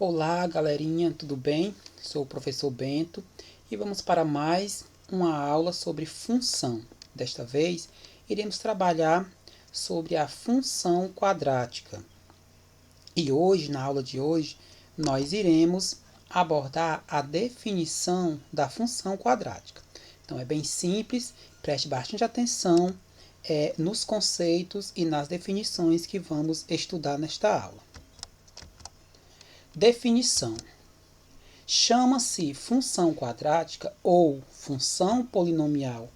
Olá, galerinha, tudo bem? Sou o professor Bento e vamos para mais uma aula sobre função. Desta vez, iremos trabalhar sobre a função quadrática. E hoje, na aula de hoje, nós iremos abordar a definição da função quadrática. Então, é bem simples, preste bastante atenção nos conceitos e nas definições que vamos estudar nesta aula. Definição. Chama-se função quadrática ou função polinomial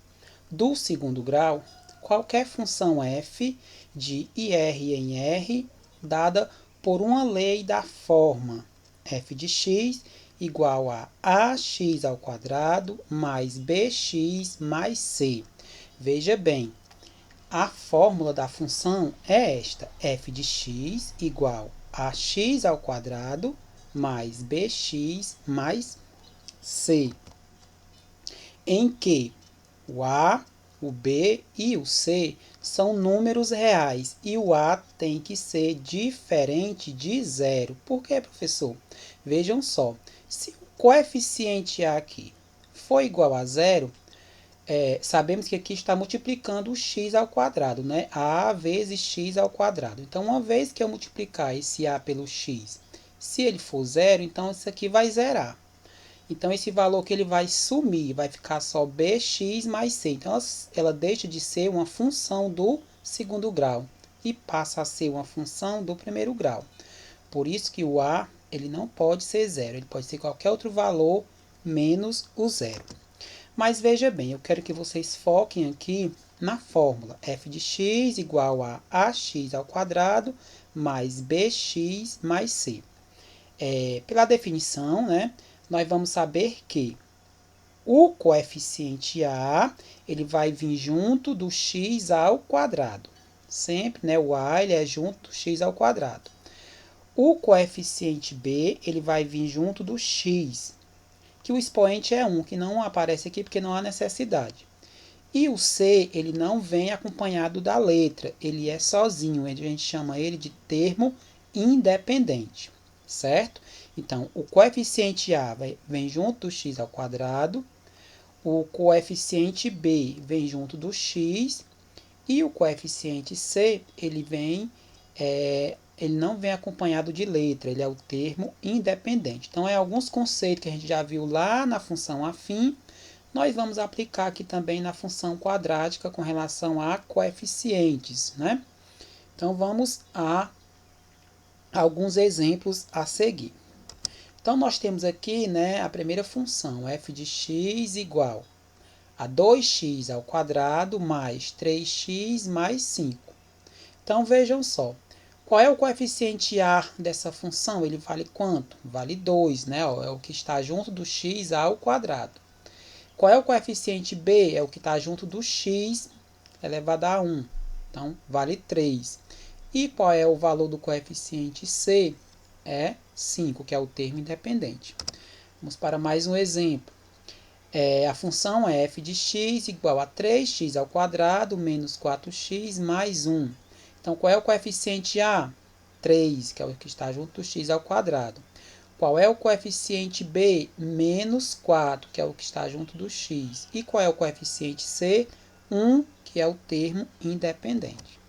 do segundo grau qualquer função f de ir em R dada por uma lei da forma f de x igual a ax ao quadrado mais bx mais c. Veja bem, a fórmula da função é esta: f de x igual a x ao quadrado mais bx mais c, em que o a, o b e o c são números reais e o a tem que ser diferente de zero. Por quê, professor? Vejam só, se o coeficiente a aqui for igual a zero, sabemos que aqui está multiplicando o x ao quadrado, né? A vezes x ao quadrado. Então, uma vez que eu multiplicar esse a pelo x, se ele for zero, então isso aqui vai zerar. Então, esse valor que ele vai sumir, vai ficar só bx mais c. Então, ela deixa de ser uma função do segundo grau e passa a ser uma função do primeiro grau. Por isso que o a ele não pode ser zero, ele pode ser qualquer outro valor menos o zero. Mas veja bem, eu quero que vocês foquem aqui na fórmula f de x igual a ax ao quadrado mais bx mais c. Pela definição, né, nós vamos saber que o coeficiente a ele vai vir junto do x ao quadrado. Sempre, né, o a ele é junto do x ao quadrado. O coeficiente b ele vai vir junto do x, que o expoente é 1, que não aparece aqui porque não há necessidade. E o C, ele não vem acompanhado da letra, ele é sozinho, a gente chama ele de termo independente, certo? Então, o coeficiente A vem junto do x ao quadrado, o coeficiente B vem junto do x, e o coeficiente C, ele não vem acompanhado de letra, ele é o termo independente. Então, alguns conceitos que a gente já viu lá na função afim, nós vamos aplicar aqui também na função quadrática com relação a coeficientes, né? Então, vamos a alguns exemplos a seguir. Então, nós temos aqui, né, a primeira função, f de x igual a 2x ao quadrado mais 3x mais 5. Então, vejam só. Qual é o coeficiente a dessa função? Ele vale quanto? Vale 2, né? É o que está junto do x ao quadrado. Qual é o coeficiente b? É o que está junto do x elevado a 1. Então, vale 3. E qual é o valor do coeficiente c? É 5, que é o termo independente. Vamos para mais um exemplo. A função é f de x igual a 3x ao quadrado menos 4x mais 1. Então, qual é o coeficiente a? 3, que é o que está junto do x ao quadrado. Qual é o coeficiente b? Menos 4, que é o que está junto do x. E qual é o coeficiente c? 1, que é o termo independente.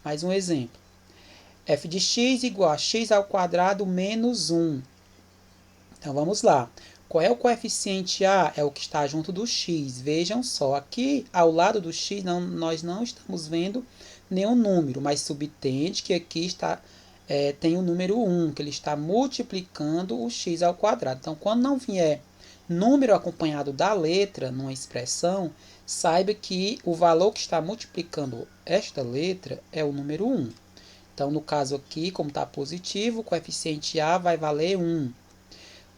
Mais um exemplo. F de x igual a x ao quadrado menos 1. Então, vamos lá. Qual é o coeficiente a? É o que está junto do x. Vejam só, aqui ao lado do x nós não estamos vendo nenhum número, mas subtende que aqui tem o número 1, que ele está multiplicando o x ao quadrado. Então, quando não vier número acompanhado da letra numa expressão, saiba que o valor que está multiplicando esta letra é o número 1. Então, no caso aqui, como está positivo, o coeficiente a vai valer 1.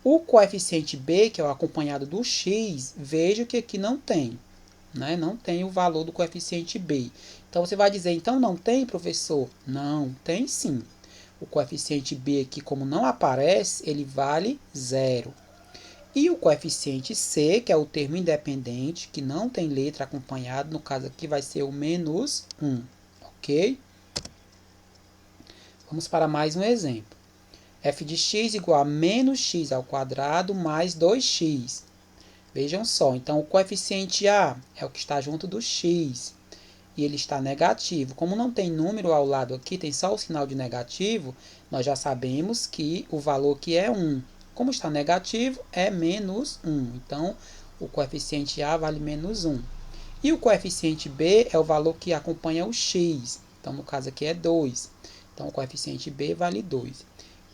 O coeficiente b, que é o acompanhado do x, veja que aqui não tem, né? Não tem o valor do coeficiente b. Então, você vai dizer, então não tem, professor? Não, tem sim. O coeficiente b aqui, como não aparece, ele vale 0. E o coeficiente c, que é o termo independente, que não tem letra acompanhada, no caso aqui vai ser o menos 1, ok? Vamos para mais um exemplo. f de x igual a menos x ao quadrado mais 2x. Vejam só, então o coeficiente a é o que está junto do x, e ele está negativo. Como não tem número ao lado aqui, tem só o sinal de negativo, nós já sabemos que o valor aqui é 1. Como está negativo, é menos 1. Então, o coeficiente a vale menos 1. E o coeficiente b é o valor que acompanha o x. Então, no caso aqui é 2. Então, o coeficiente b vale 2.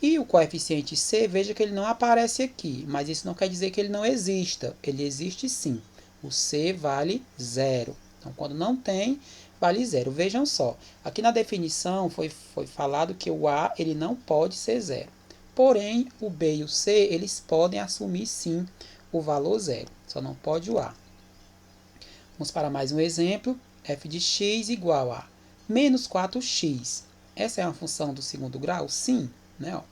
E o coeficiente c, veja que ele não aparece aqui, mas isso não quer dizer que ele não exista. Ele existe sim. O c vale 0. Então, quando não tem, vale 0. Vejam só, aqui na definição foi falado que o a ele não pode ser 0. Porém, o b e o c eles podem assumir sim o valor 0. Só não pode o a. Vamos para mais um exemplo. F de x igual a menos 4x. Essa é uma função do segundo grau? Sim. Né? Ó,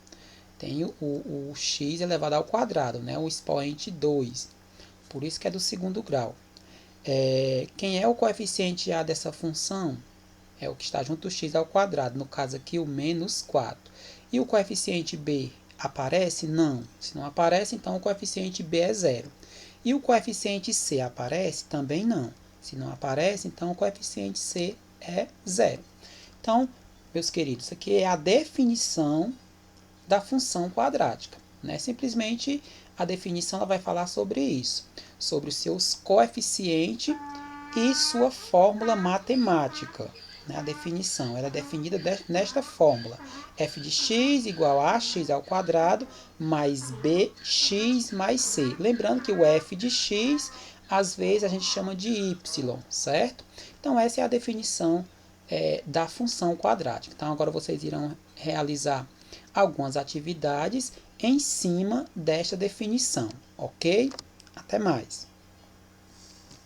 tem o x elevado ao quadrado, né? O expoente 2. Por isso que é do segundo grau. Quem é o coeficiente a dessa função? É o que está junto do x ao quadrado. No caso aqui, o menos 4. E o coeficiente b aparece? Não. Se não aparece, então o coeficiente b é 0. E o coeficiente c aparece? Também não. Se não aparece, então o coeficiente c é 0. Então, meus queridos, isso aqui é a definição da função quadrática. Né? Simplesmente a definição ela vai falar sobre isso, sobre os seus coeficientes e sua fórmula matemática. Né? A definição ela é definida nesta fórmula: f de x igual a x ao quadrado mais bx mais c. Lembrando que o f de x, às vezes, a gente chama de y, certo? Então, essa é a definição da função quadrática. Então, agora vocês irão realizar algumas atividades em cima desta definição, ok? Até mais!